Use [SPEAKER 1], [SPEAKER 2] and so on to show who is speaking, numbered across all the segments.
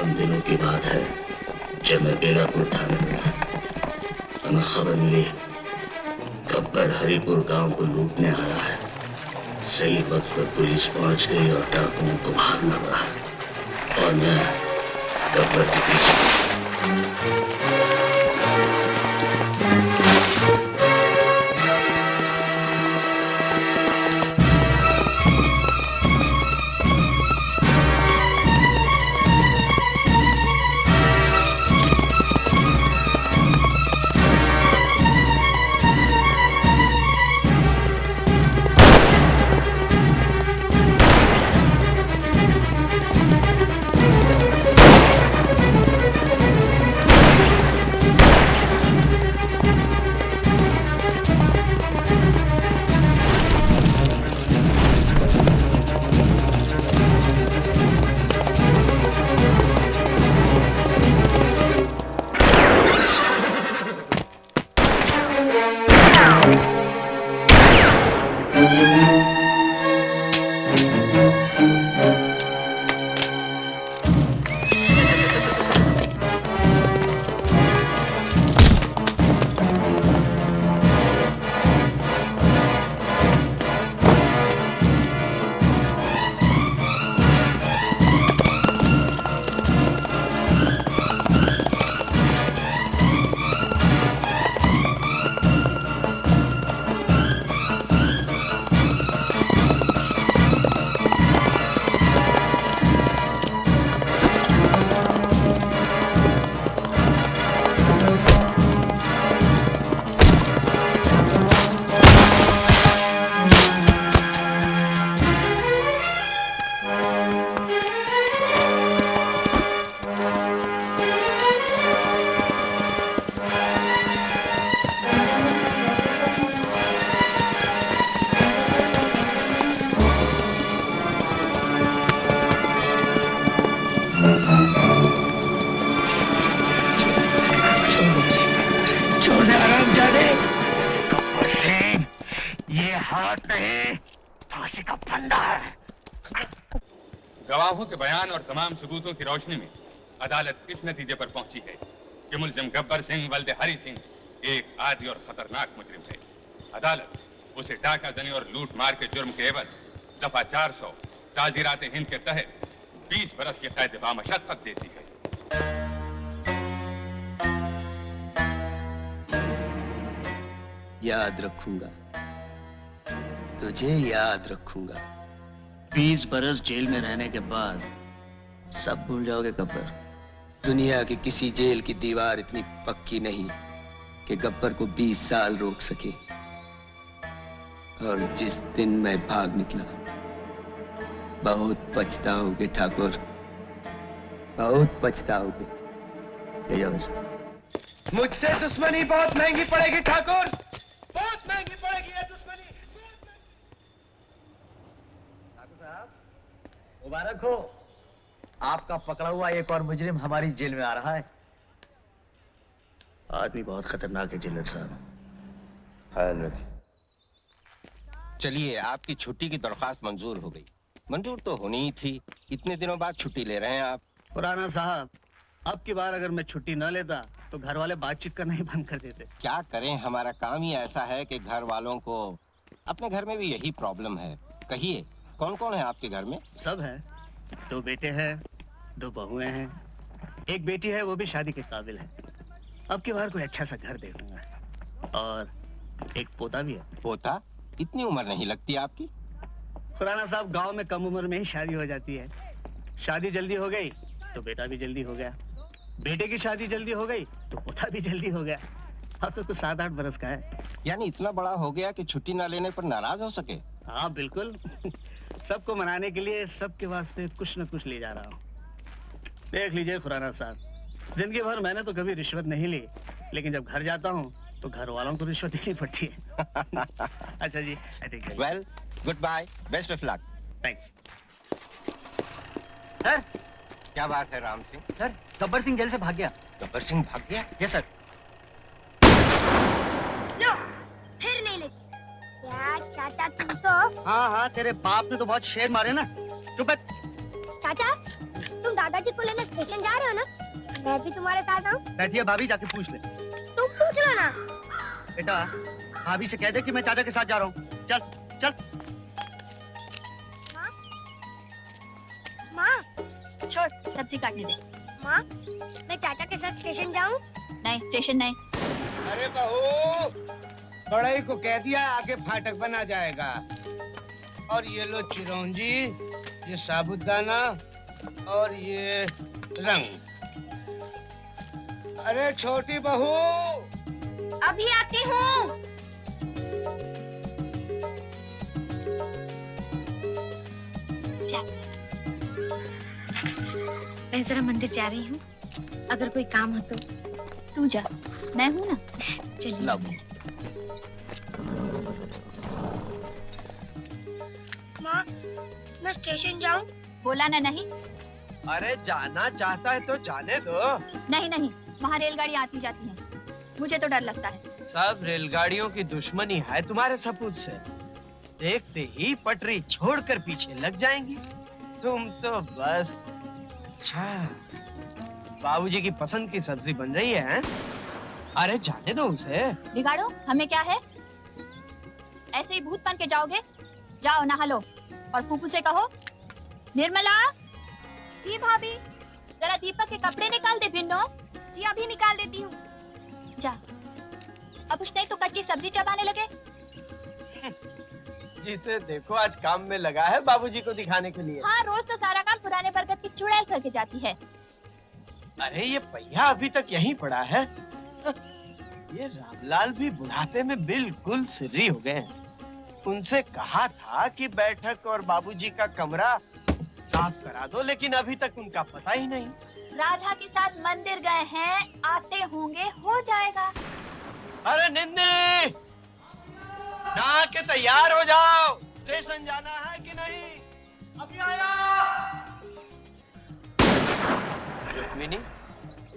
[SPEAKER 1] कम दिनों की बात है जब मैं बेलापुर थाने में था। हमें खबर मिली गब्बर हरिपुर गांव को लूटने आ रहा है। सही वक्त पर पुलिस पहुंच गई और डाकुओं को भागना पड़ा और मैं गब्बर के पीछे।
[SPEAKER 2] गवाहों के बयान और तमाम सबूतों की रोशनी में अदालत इस नतीजे पर पहुंची है कि मुलजिम गब्बर सिंह वल्द हरि सिंह एक आदी और खतरनाक मुजरिम है। अदालत उसे डाका जनी और लूट मार के जुर्म के एवज दफा 400 ताजीरात हिंद के तहत 20 बरस की कैद बामशक्कत देती है।
[SPEAKER 3] याद रखूंगा, तुझे याद रखूंगा।
[SPEAKER 1] 20 बरस जेल में रहने के बाद सब भूल जाओगे गब्बर।
[SPEAKER 3] दुनिया की किसी जेल की दीवार इतनी पक्की नहीं कि गब्बर को 20 साल रोक सके। और जिस दिन मैं भाग निकला, बहुत पछताओगे ठाकुर, बहुत पछताओगे।
[SPEAKER 1] ले जाओ इसे।
[SPEAKER 3] मुझसे दुश्मनी बहुत महंगी पड़ेगी ठाकुर, बहुत महंगी पड़ेगी ये दुश्मनी।
[SPEAKER 4] ठाकुर साहब मुबारक हो, आपका पकड़ा हुआ एक और मुजरिम हमारी जेल में आ रहा है।
[SPEAKER 1] आदमी बहुत खतरनाक है जिल्लत साहब।
[SPEAKER 5] ख्याल रखिए। चलिए, आपकी छुट्टी की दरख्वास्त मंजूर हो गई। मंजूर तो होनी ही थी, इतने दिनों बाद छुट्टी ले रहे हैं आप।
[SPEAKER 1] पुराना साहब, अब की बार अगर मैं छुट्टी न लेता तो घर वाले बातचीत करना ही बंद कर देते।
[SPEAKER 5] क्या करें, हमारा काम ही ऐसा है कि घर वालों को, अपने घर में भी यही प्रॉब्लम है। कहिए, कौन कौन है आपके घर में?
[SPEAKER 1] सब है, 2 बेटे हैं, 2 बहुएं हैं, एक बेटी है, वो भी शादी के काबिल है। अब की बार कोई अच्छा सा घर देखूंगा। और एक पोता भी है।
[SPEAKER 5] पोता? इतनी उम्र नहीं लगती आपकी।
[SPEAKER 1] खुराना साहब, गांव में कम उम्र में ही शादी हो जाती है। शादी जल्दी हो गई तो बेटा भी जल्दी हो गया, बेटे की शादी जल्दी हो गई तो पोता भी जल्दी हो गया। अब तो कुछ 7-8 बरस का है।
[SPEAKER 5] यानी इतना बड़ा हो गया कि छुट्टी ना लेने पर नाराज हो सके।
[SPEAKER 1] हाँ बिल्कुल। सबको मनाने के लिए सबके वास्ते कुछ न कुछ ले जा रहा हूँ। देख लीजिए खुराना साहब, जिंदगी भर मैंने तो कभी रिश्वत नहीं ली, लेकिन जब घर जाता हूँ तो घर वालों को रिश्वत देनी पड़ती है। अच्छा जी,
[SPEAKER 5] well, good bye, best of luck.
[SPEAKER 1] Thanks.
[SPEAKER 6] Sir,
[SPEAKER 5] क्या बात है राम सिंह?
[SPEAKER 6] सर, गब्बर सिंह जेल से भाग गया।
[SPEAKER 5] गब्बर सिंह भाग गया?
[SPEAKER 6] Yes sir.
[SPEAKER 7] लो, फिर नहीं लगी। क्या चाचा तुम तो?
[SPEAKER 6] हाँ हाँ, तेरे बाप ने तो बहुत शेर मारे ना। चुप है।
[SPEAKER 7] चाचा, तुम तुम दादाजी को लेने स्टेशन जा रहे हो ना? मैं भी तुम्हारे साथ आऊँ?
[SPEAKER 4] बैठिए, भाभी जाके पूछ ले।
[SPEAKER 7] तुम पूछ लो ना।
[SPEAKER 4] बेटा, भाभी से कह दे कि मैं चाचा के साथ जा रहा हूँ। चल चल।
[SPEAKER 7] माँ,
[SPEAKER 8] छोड़, सब्जी काटने दे।
[SPEAKER 7] माँ, मैं चाचा के साथ स्टेशन जाऊँ?
[SPEAKER 8] नहीं, स्टेशन नहीं।
[SPEAKER 9] अरे बहू, बड़ाई को कह दिया आगे फाटक बना जाएगा। और ये लो चिरौंजी, ये साबुदाना और ये रंग। अरे छोटी बहू,
[SPEAKER 7] अभी आती हूँ।
[SPEAKER 8] मैं जरा मंदिर जा रही हूँ, अगर कोई काम हो तो तू जा, मैं हूँ ना। चलिए।
[SPEAKER 7] माँ, मैं स्टेशन जाऊँ?
[SPEAKER 8] बोला ना नहीं।
[SPEAKER 9] अरे जाना चाहता है तो जाने दो।
[SPEAKER 8] नहीं नहीं, वहाँ रेलगाड़ी आती जाती है, मुझे तो डर लगता है।
[SPEAKER 9] सब रेलगाड़ियों की दुश्मनी है तुम्हारे सपूत से। देखते ही पटरी छोड़कर पीछे लग जाएंगी। तुम तो बस। अच्छा, बाबूजी की पसंद की सब्जी बन रही है? अरे जाने दो उसे।
[SPEAKER 8] बिगाड़ो, हमें क्या है? ऐसे ही भूत बन के जाओगे? जाओ नहा लो और फूफू से कहो, निर्मला।
[SPEAKER 7] जी भाभी।
[SPEAKER 8] जरा दीपक के कपड़े निकाल दे बिन्नो।
[SPEAKER 7] जी अभी निकाल देती हूँ।
[SPEAKER 8] जा, अब कुछ नहीं तो कच्ची सब्जी चबाने लगे।
[SPEAKER 9] जिसे देखो आज काम में लगा है बाबूजी को दिखाने के लिए।
[SPEAKER 8] हाँ, रोज तो सारा काम पुराने बरगद की चुड़ैल करके जाती है।
[SPEAKER 9] अरे ये पहिया अभी तक यहीं पड़ा है। ये रामलाल भी बुढ़ापे में बिल्कुल सिर्री हो गए हैं। उनसे कहा था कि बैठक और बाबूजी का कमरा साफ करा दो, लेकिन अभी तक उनका पता ही नहीं।
[SPEAKER 8] राधा के साथ मंदिर गए हैं, आते होंगे, हो जाएगा।
[SPEAKER 9] अरे निन्नी, नहा के तैयार हो जाओ, स्टेशन जाना है कि नहीं? अभी आया। रुक्मिनी,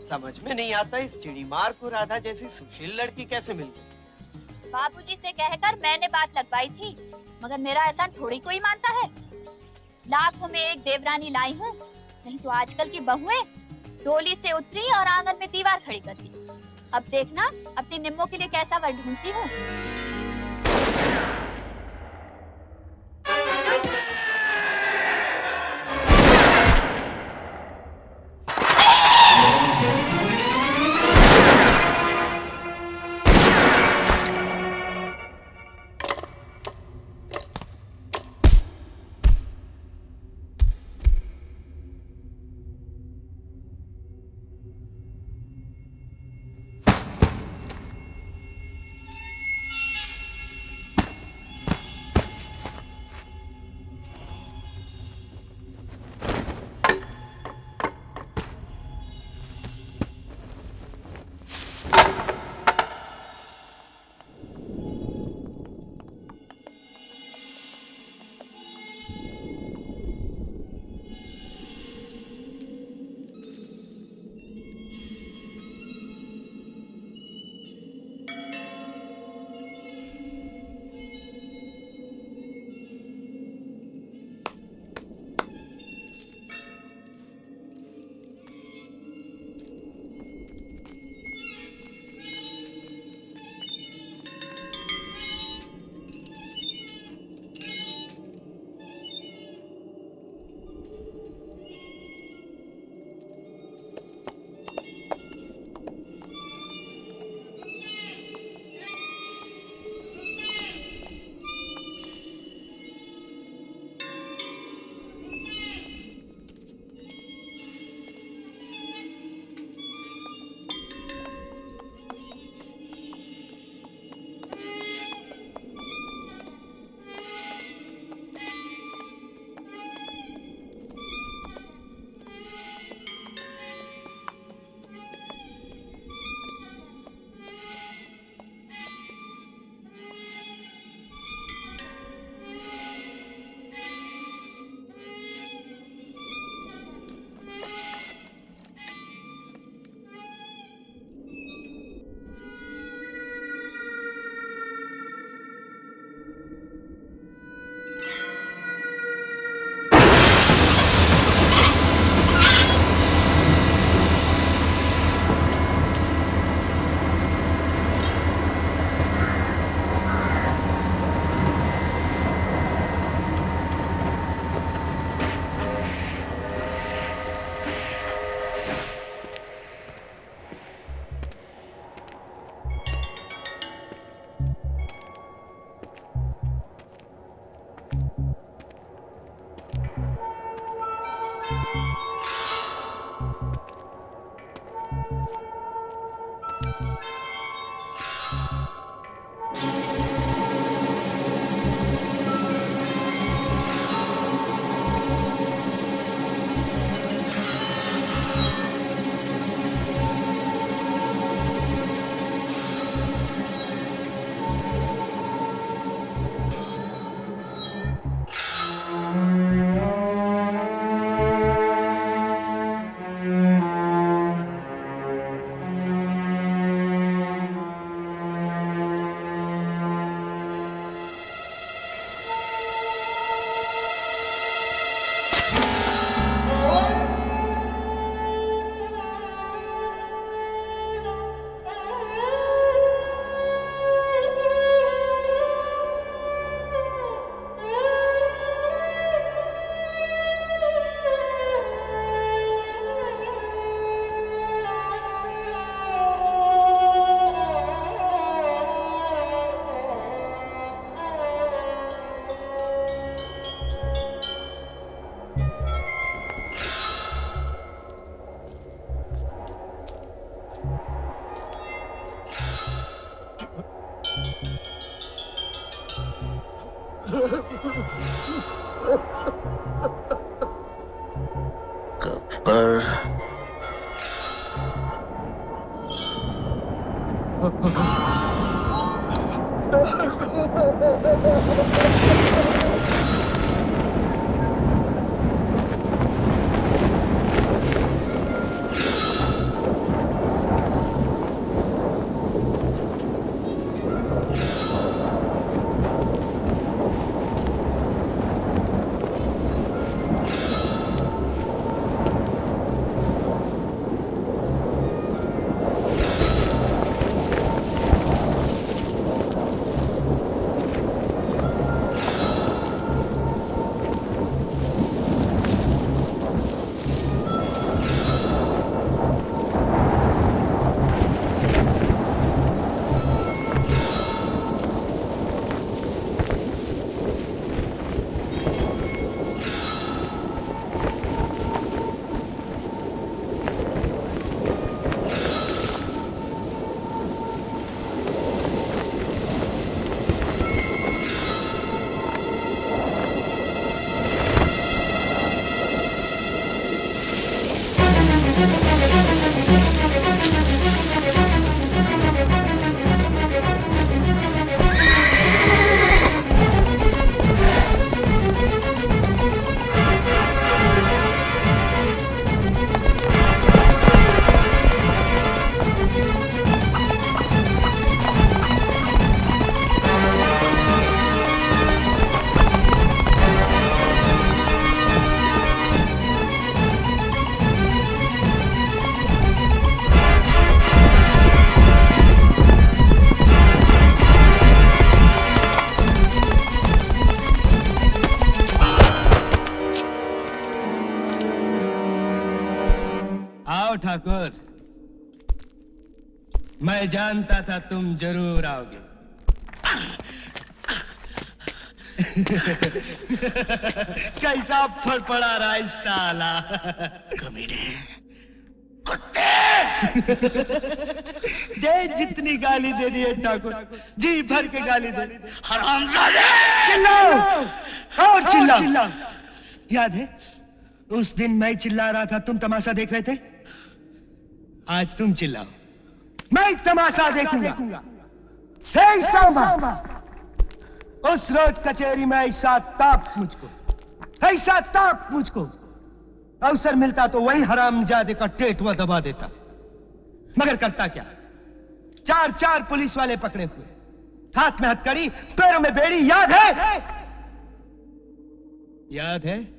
[SPEAKER 9] समझ में नहीं आता इस चिड़ीमार को राधा जैसी सुशील लड़की कैसे मिल गई।
[SPEAKER 8] बाबूजी से कहकर मैंने बात लगवाई थी, मगर मेरा एहसान थोड़ी कोई मानता है। लाखों में एक देवरानी लाई हूँ, नहीं तो आजकल की बहुएं डोली से उतरी और आंगन में दीवार खड़ी कर दी। अब देखना अपनी निम्मों के लिए कैसा वर ढूंढती हूँ।
[SPEAKER 1] गब्बर
[SPEAKER 3] ठाकुर, मैं जानता था तुम जरूर आओगे। कैसा फड़फड़ा रहा है साला।
[SPEAKER 1] कमीने,
[SPEAKER 3] दे जितनी गाली देनी है ठाकुर, जी भर के गाली दे।
[SPEAKER 1] हरामजादे!
[SPEAKER 3] चिल्लाओ और चिल्लाओ। याद है उस दिन मैं चिल्ला रहा था, तुम तमाशा देख रहे थे। आज तुम चिल्लाओ, मैं तमाशा देखूंगा। हे सांबा, उस रोज कचहरी में ऐसा ताप मुझको अवसर मिलता तो वही हरामजादे का टेटवा दबा देता, मगर करता क्या। 4 पुलिस वाले पकड़े हुए, हाथ में हथकड़ी, पैरों में बेड़ी। याद है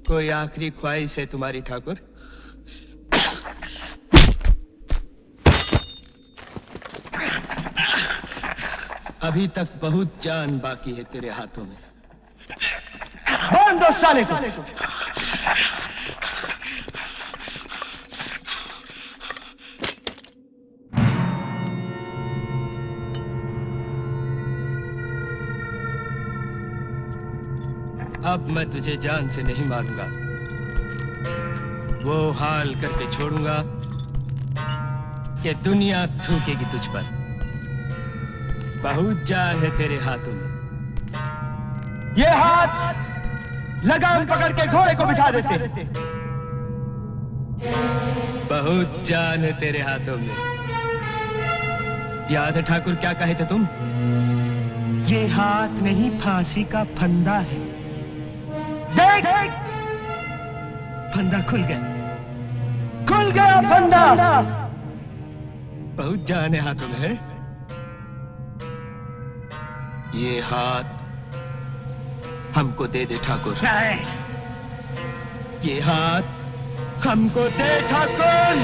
[SPEAKER 3] कोई आखिरी ख्वाहिश है तुम्हारी ठाकुर? अभी तक बहुत जान बाकी है तेरे हाथों में। बांध दो साले को। अब मैं तुझे जान से नहीं मारूंगा, वो हाल करके छोड़ूंगा कि दुनिया थूकेगी तुझ पर। बहुत जान है तेरे हाथों में। ये हाथ लगाम पकड़ के घोड़े को बिठा देते। बहुत जान है तेरे हाथों में। याद है ठाकुर क्या कहे थे तुम? ये हाथ नहीं फांसी का फंदा है। देख, फंदा खुल गया, खुल गया फंदा। बहुत जान है हाथों में है। ये हाथ हमको दे दे ठाकुर। ये हाथ हमको दे ठाकुर।